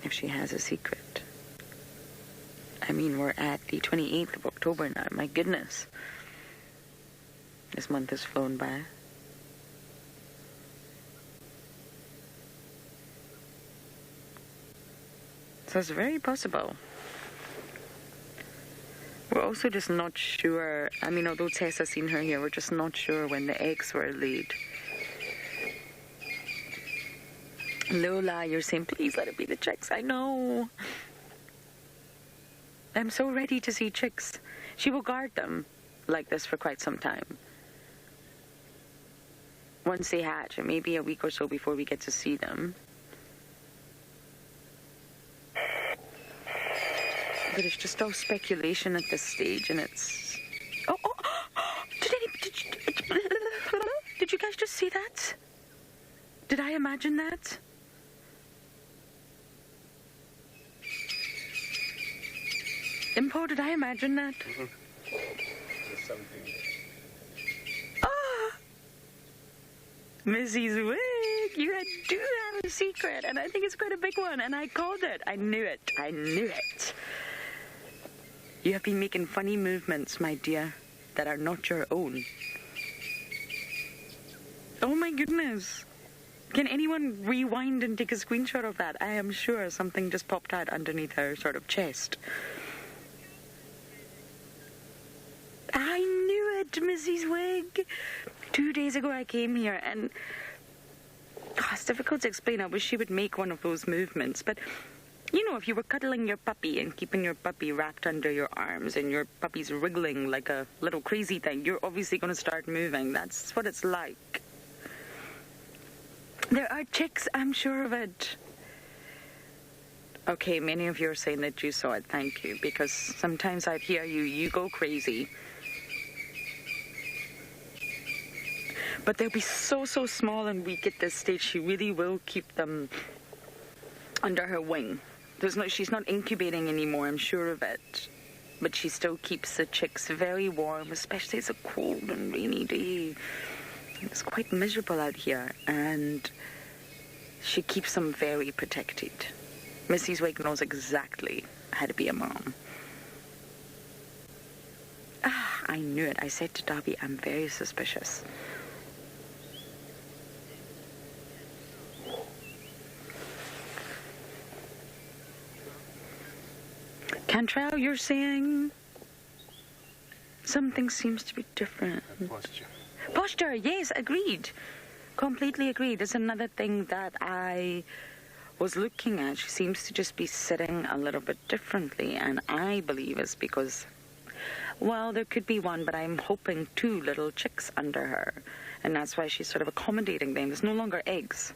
if she has a secret. I mean, we're at the 28th of October now. My goodness. This month has flown by. So it's very possible. We're also just not sure. I mean, although Tess has seen her here, we're just not sure when the eggs were laid. Lola, you're saying, please let it be the chicks. I know. I'm so ready to see chicks. She will guard them like this for quite some time. Once they hatch, and maybe a week or so before we get to see them. But it's just all speculation at this stage, and it's... Did you guys just see that? Did I imagine that? Impo, did I imagine that? Mrs Wig, you do have a secret, and I think it's quite a big one, and I called it. I knew it. I knew it. You have been making funny movements, my dear, that are not your own. Oh my goodness. Can anyone rewind and take a screenshot of that? I am sure something just popped out underneath her sort of chest. I knew it, Mrs. Wig. 2 days ago I came here and... it's difficult to explain. I wish she would make one of those movements. But, you know, if you were cuddling your puppy and keeping your puppy wrapped under your arms and your puppy's wriggling like a little crazy thing, you're obviously going to start moving. That's what it's like. There are chicks, I'm sure of it. Okay, many of you are saying that you saw it. Thank you. Because sometimes I'd hear you go crazy. But they'll be so small and weak at this stage. She really will keep them under her wing. She's not incubating anymore, I'm sure of it. But she still keeps the chicks very warm, especially it's a cold and rainy day. It's quite miserable out here, and she keeps them very protected. Mrs. Wig knows exactly how to be a mom. I knew it. I said to Darby, I'm very suspicious. Cantrell, you're saying something seems to be different. Posture. Posture, yes, agreed. Completely agreed. There's another thing that I was looking at. She seems to just be sitting a little bit differently, and I believe it's because, well, there could be one, but I'm hoping 2 little chicks under her, and that's why she's sort of accommodating them. There's no longer eggs.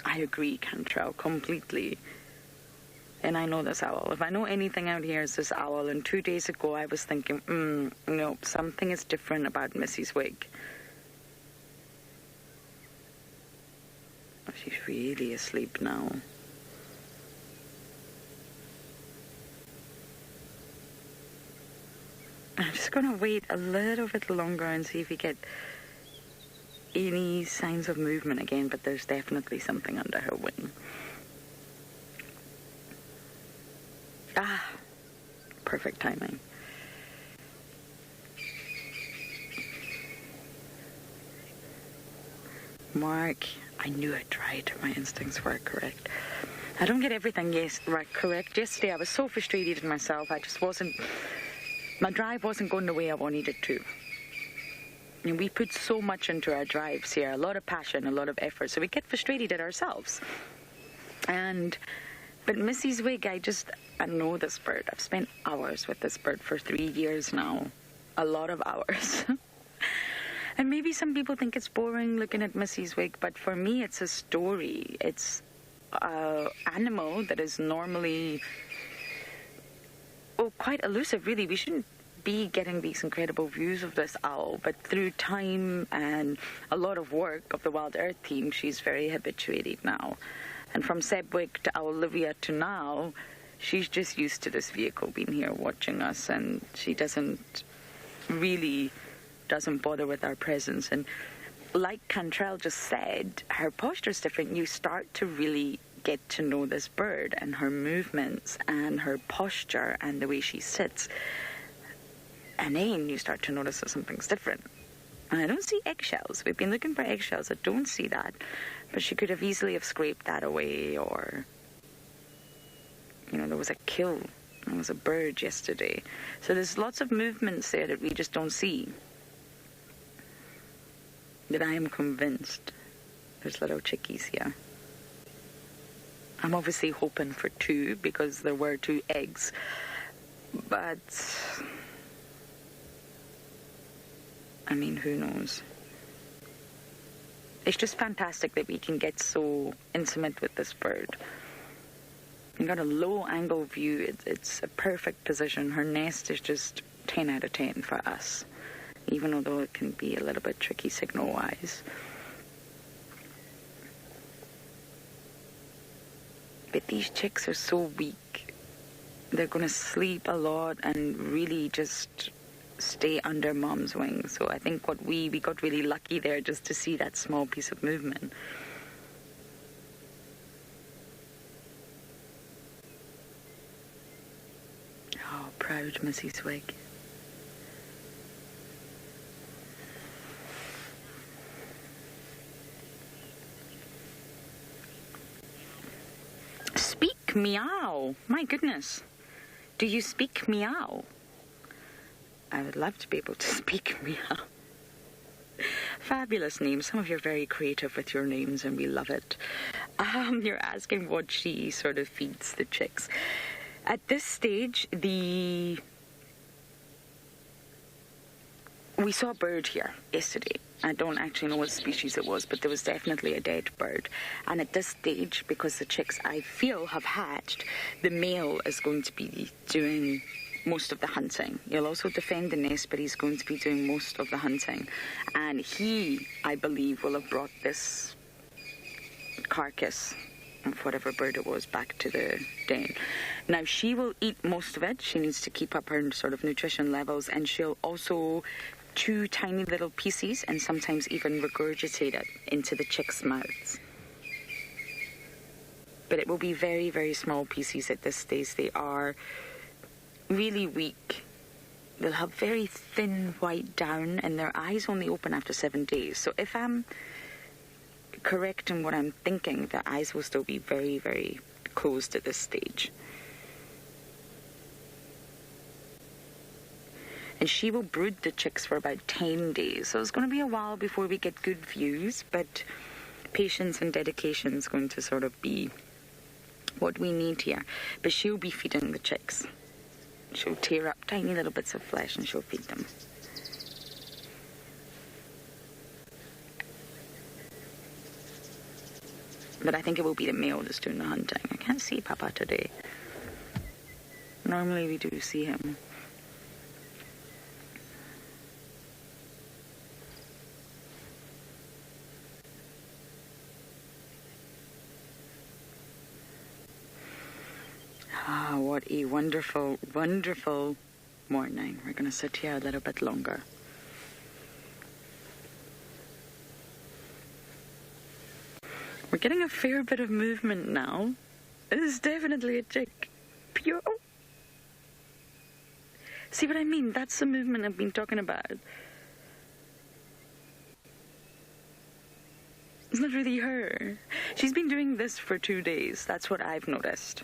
I agree, Cantrell, completely. And I know this owl. If I know anything out here, it's this owl. And 2 days ago, I was thinking, no, something is different about Mrs. Wig. Oh, she's really asleep now. I'm just going to wait a little bit longer and see if we get any signs of movement again. But there's definitely something under her wing. Perfect timing. Mark, I knew it, right? My instincts were correct. I don't get everything correct. Yesterday I was so frustrated in myself. My drive wasn't going the way I wanted it to. And we put so much into our drives here, a lot of passion, a lot of effort, so we get frustrated at ourselves. But Mrs. Wig, I know this bird. I've spent hours with this bird for 3 years now. A lot of hours. And maybe some people think it's boring looking at Mrs. Wig, but for me it's a story. It's an animal that is normally, quite elusive, really. We shouldn't be getting these incredible views of this owl, but through time and a lot of work of the Wild Earth team, she's very habituated now. And from Seb Wig to Olivia to now, she's just used to this vehicle being here watching us, and she doesn't bother with our presence. And like Cantrell just said, her posture is different. You start to really get to know this bird and her movements and her posture and the way she sits. And then you start to notice that something's different. And I don't see eggshells. We've been looking for eggshells. I don't see that. But she could have easily have scraped that away, or, there was a kill. There was a bird yesterday. So there's lots of movements there that we just don't see. That I am convinced there's little chickies here. I'm obviously hoping for 2 because there were 2 eggs. But, who knows? It's just fantastic that we can get so intimate with this bird. We've got a low angle view. It's a perfect position. Her nest is just 10 out of 10 for us, even although it can be a little bit tricky signal-wise. But these chicks are so weak. They're going to sleep a lot and really just stay under mom's wing. So I think we got really lucky there just to see that small piece of movement. Oh, proud Mrs Wig. Speak meow. My goodness. Do you speak meow? I would love to be able to speak meow. Fabulous name. Some of you are very creative with your names and we love it. You're asking what she sort of feeds the chicks. At this stage, we saw a bird here yesterday. I don't actually know what species it was, but there was definitely a dead bird. And at this stage, because the chicks, I feel, have hatched, the male is going to be doing most of the hunting. He'll also defend the nest, but he's going to be doing most of the hunting. And he, I believe, will have brought this carcass of whatever bird it was back to the den. Now, she will eat most of it. She needs to keep up her sort of nutrition levels, and she'll also chew tiny little pieces and sometimes even regurgitate it into the chicks' mouths. But it will be very, very small pieces at this stage. They are really weak. They'll have very thin white down and their eyes only open after 7 days. So if I'm correct in what I'm thinking, the eyes will still be very, very closed at this stage. And she will brood the chicks for about 10 days. So it's going to be a while before we get good views, but patience and dedication is going to sort of be what we need here. But she'll be feeding the chicks. She'll tear up tiny little bits of flesh and she'll feed them. But I think it will be the male that's doing the hunting. I can't see Papa today. Normally we do see him. Ah, what a wonderful, wonderful morning. We're going to sit here a little bit longer. We're getting a fair bit of movement now. This is definitely a chick. Pure. See what I mean? That's the movement I've been talking about. It's not really her. She's been doing this for 2 days. That's what I've noticed.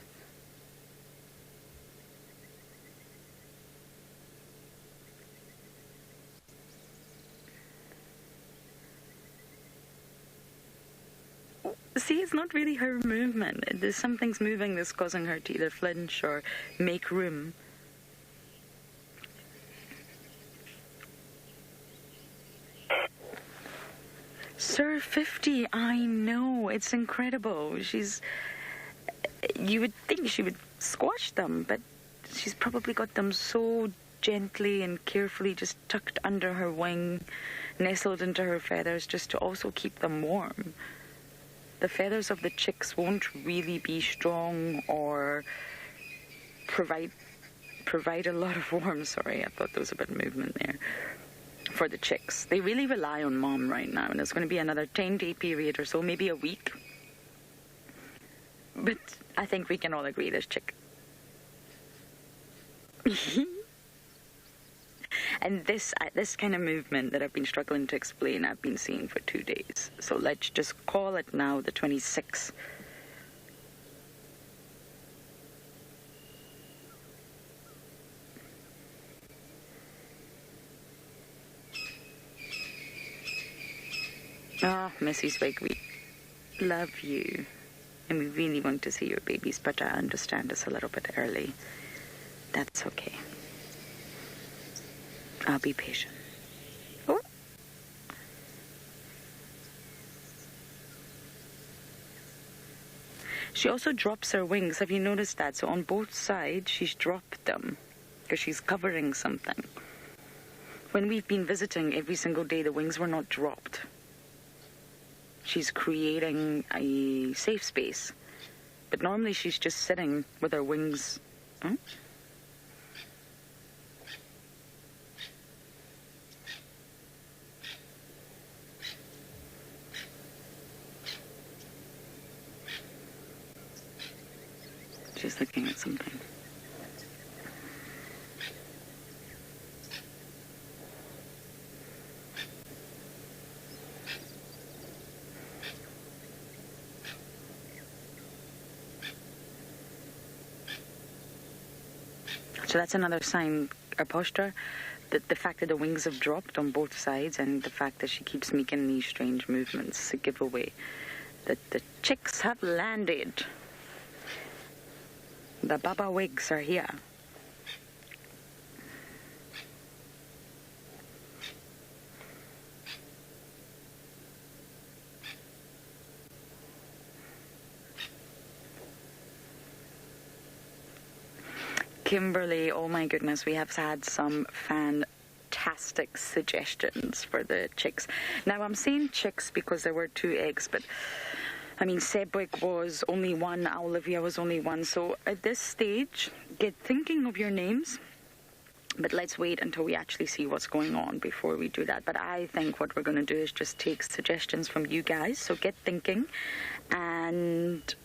See, it's not really her movement. There's something's moving that's causing her to either flinch or make room. Sir 50, I know, it's incredible. You would think she would squash them, but she's probably got them so gently and carefully just tucked under her wing, nestled into her feathers just to also keep them warm. The feathers of the chicks won't really be strong or provide a lot of warmth. Sorry, I thought there was a bit of movement there. for the chicks. They really rely on mom right now, and it's going to be another 10-day period or so, maybe a week. But I think we can all agree this chick. And this kind of movement that I've been struggling to explain, I've been seeing for 2 days. So let's just call it now the 26th. Oh, Mrs Wig, we love you. And we really want to see your babies, but I understand it's a little bit early. That's okay. I'll be patient. Oh. She also drops her wings. Have you noticed that? So on both sides, she's dropped them because she's covering something. When we've been visiting every single day, the wings were not dropped. She's creating a safe space. But normally she's just sitting with her wings. Hmm? She's looking at something. So that's another sign, her posture, that the fact that the wings have dropped on both sides and the fact that she keeps making these strange movements to give away that the chicks have landed. The Baba Wigs are here. Kimberly, oh my goodness, we have had some fantastic suggestions for the chicks. Now, I'm saying chicks because there were 2 eggs, but I mean, Sebwick was only 1, Olivia was only 1. So at this stage, get thinking of your names, but let's wait until we actually see what's going on before we do that. But I think what we're going to do is just take suggestions from you guys. So get thinking, and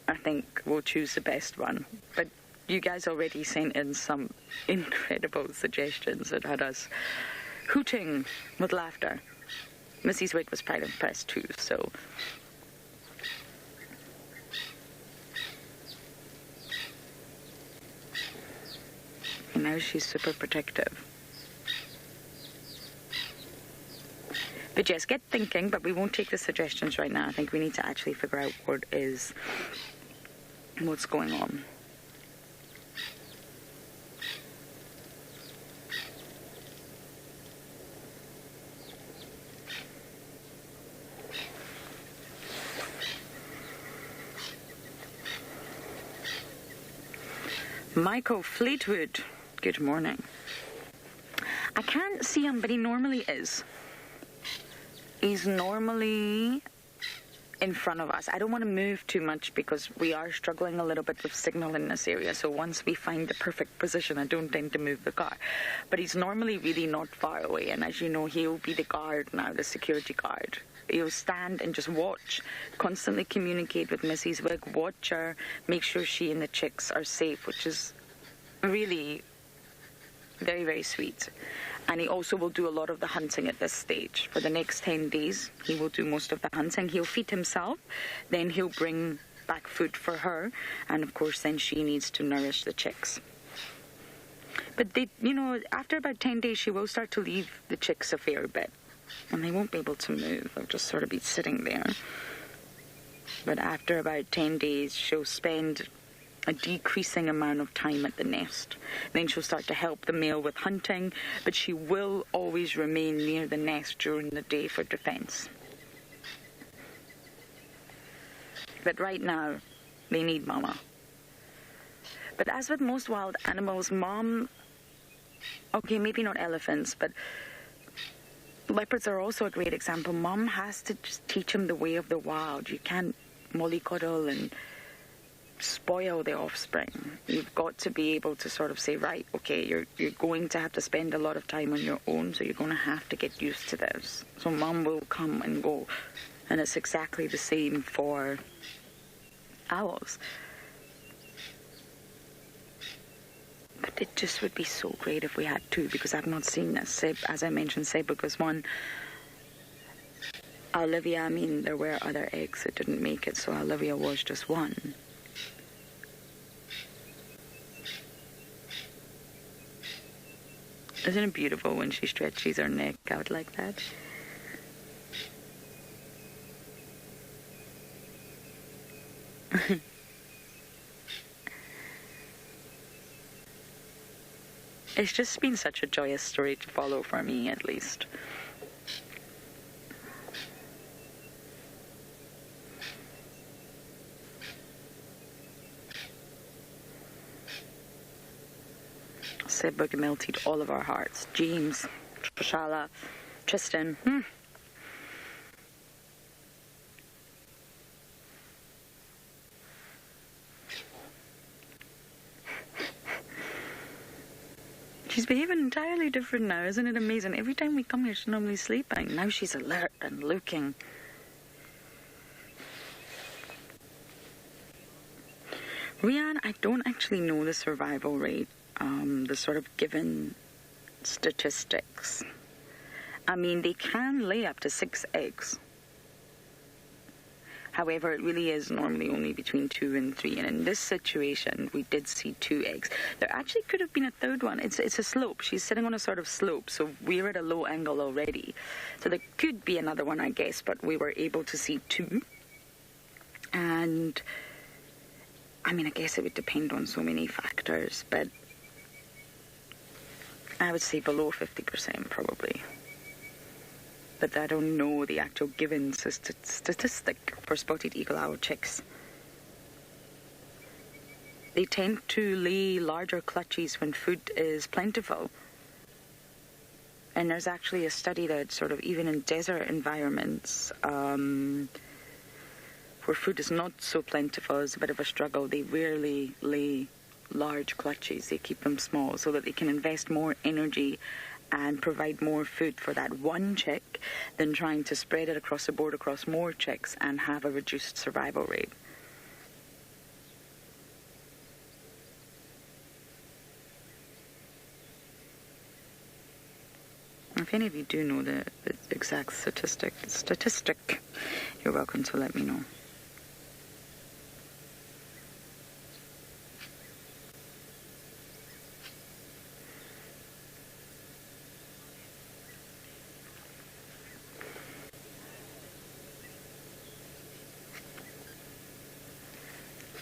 I think we'll choose the best one. But you guys already sent in some incredible suggestions that had us hooting with laughter. Mrs Wig was quite impressed too, so. And now she's super protective. But yes, get thinking, but we won't take the suggestions right now. I think we need to actually figure out what's going on. Michael Fleetwood, good morning. I can't see him, but he normally is. He's normally in front of us. I don't want to move too much because we are struggling a little bit with signal in this area. So once we find the perfect position, I don't tend to move the car. But he's normally really not far away. And as you know, he'll be the guard now, the security guard. He'll stand and just watch, constantly communicate with Mrs Wig, watch her, make sure she and the chicks are safe, which is really very, very sweet. And he also will do a lot of the hunting at this stage. For the next 10 days, he will do most of the hunting. He'll feed himself, then he'll bring back food for her, and of course then she needs to nourish the chicks. But they, after about 10 days, she will start to leave the chicks a fair bit. And they won't be able to move. They'll just sort of be sitting there. But after about 10 days, she'll spend a decreasing amount of time at the nest. Then she'll start to help the male with hunting, but she will always remain near the nest during the day for defense. But right now, they need mama. But as with most wild animals, mom, okay, maybe not elephants, but leopards are also a great example. Mom has to just teach them the way of the wild. You can't mollycoddle and spoil the offspring. You've got to be able to sort of say, right, okay, you're going to have to spend a lot of time on your own, so you're going to have to get used to this. So mum will come and go, and it's exactly the same for owls. But it just would be so great if we had two, because I've not seen this. Seb, as I mentioned, Seb was one. Olivia, I mean, there were other eggs that didn't make it, so Olivia was just one. Isn't it beautiful when she stretches her neck out like that? It's just been such a joyous story to follow for me, at least. Sebug melted all of our hearts. James, Trishala, Tristan. She's behaving entirely different now, isn't it amazing? Every time we come here, she's normally sleeping. Now she's alert and looking. Rianne, I don't actually know the survival rate, the sort of given statistics. I mean, they can lay up to 6 eggs. However, it really is normally only between 2 and 3. And in this situation, we did see 2 eggs. There actually could have been a third one. It's a slope. She's sitting on a sort of slope, so we're at a low angle already. So there could be another one, I guess, but we were able to see 2. And, I mean, I guess it would depend on so many factors, but I would say below 50% probably. But I don't know the actual given statistic for spotted eagle owl chicks. They tend to lay larger clutches when food is plentiful. And there's actually a study that sort of even in desert environments where food is not so plentiful, it's a bit of a struggle, they rarely lay large clutches. They keep them small so that they can invest more energy and provide more food for that one chick than trying to spread it across the board across more chicks and have a reduced survival rate. If any of you do know the exact statistic, you're welcome to let me know.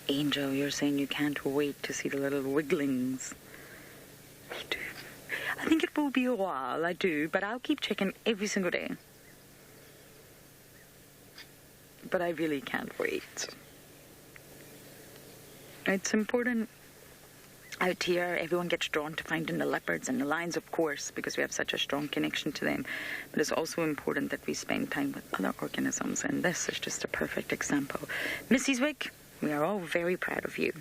Angel, you're saying you can't wait to see the little wigglings. Me too. I think it will be a while, I do, but I'll keep checking every single day. But I really can't wait. It's important out here. Everyone gets drawn to finding the leopards and the lions, of course, because we have such a strong connection to them. But it's also important that we spend time with other organisms, and this is just a perfect example. Mrs Wig, we are all very proud of you.